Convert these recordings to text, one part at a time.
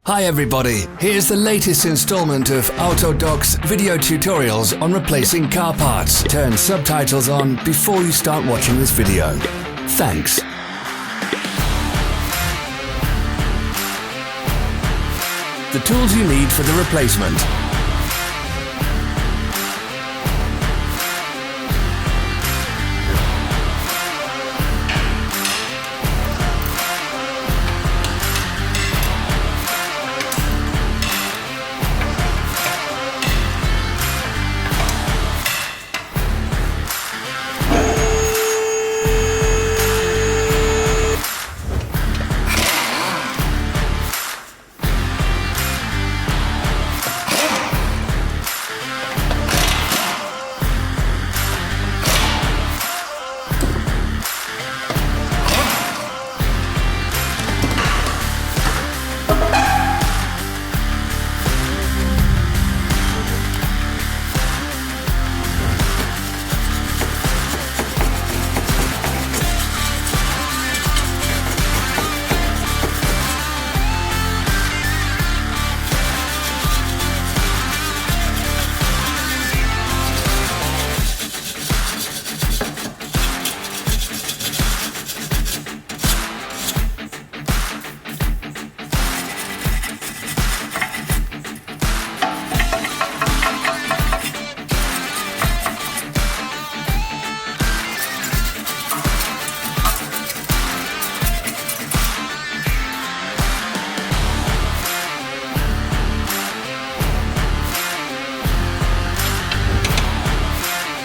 Hi everybody, here's the latest installment of Autodoc's video tutorials on replacing car parts. Turn subtitles on before you start watching this video. Thanks. The tools you need for the replacement.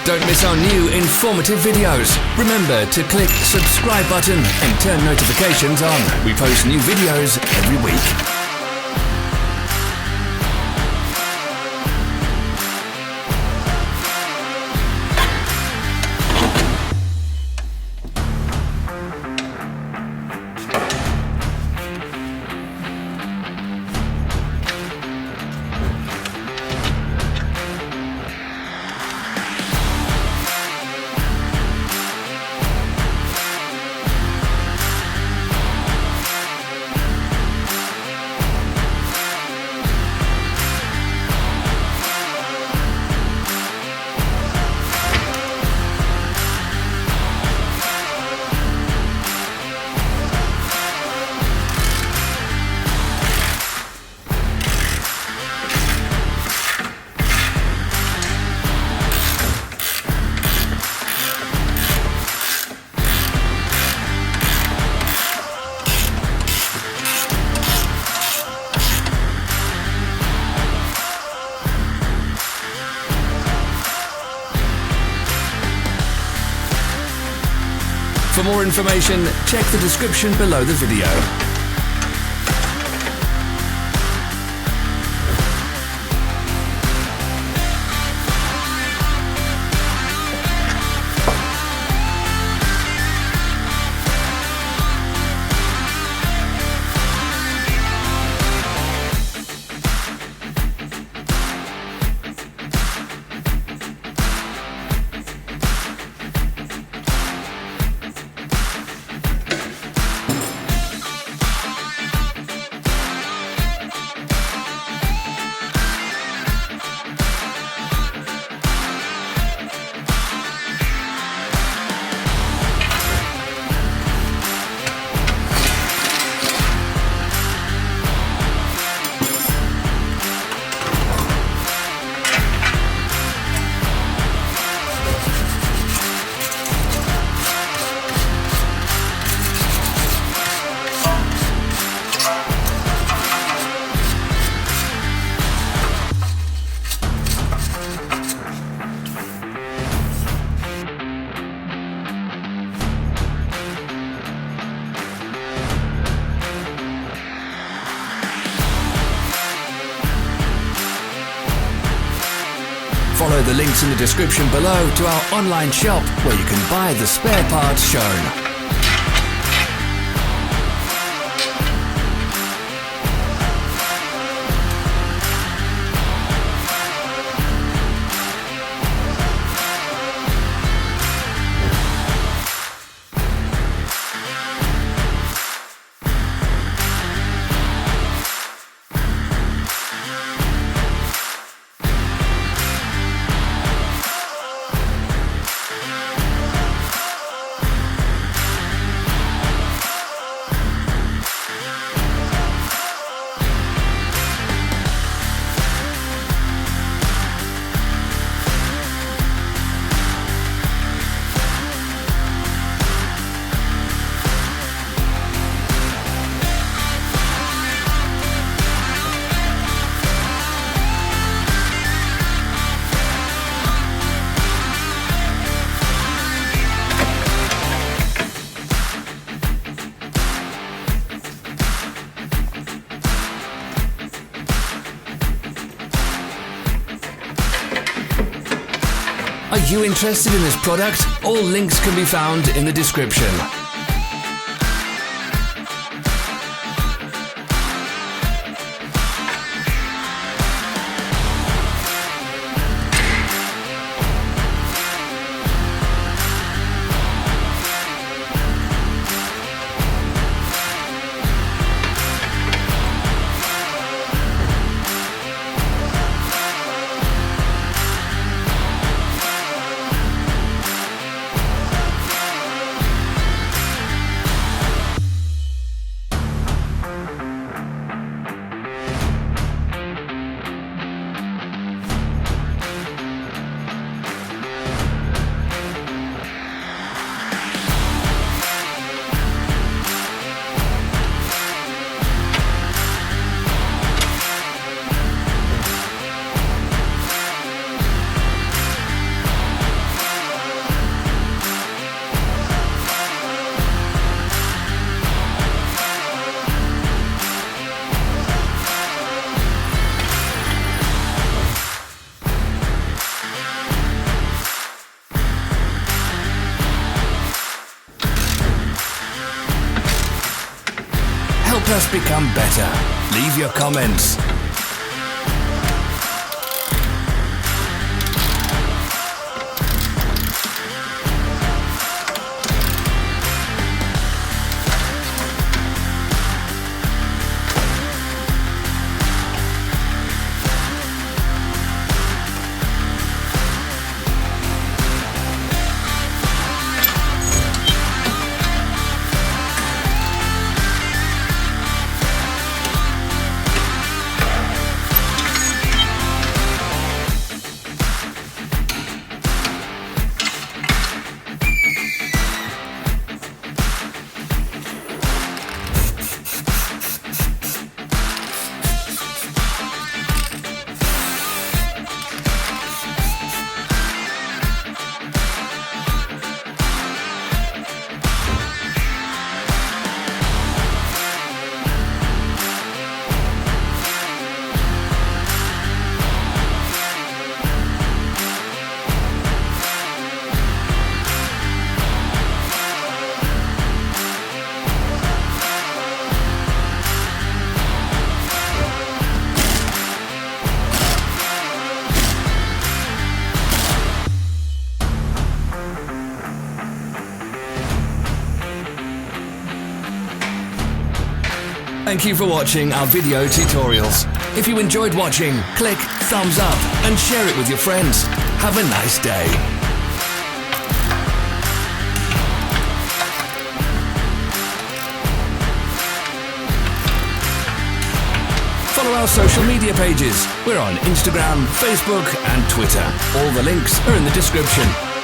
Don't miss our new informative videos. Remember to click the subscribe button and turn notifications on. We post new videos every week. For more information, check the description below the video. Follow the links in the description below to our online shop where you can buy the spare parts shown. you interested in this product? All links can be found in the description. Help us become better. Leave your comments. Thank you for watching our video tutorials. If you enjoyed watching, click thumbs up and share it with your friends. Have a nice day. Follow our social media pages. We're on Instagram, Facebook and Twitter. All the links are in the description.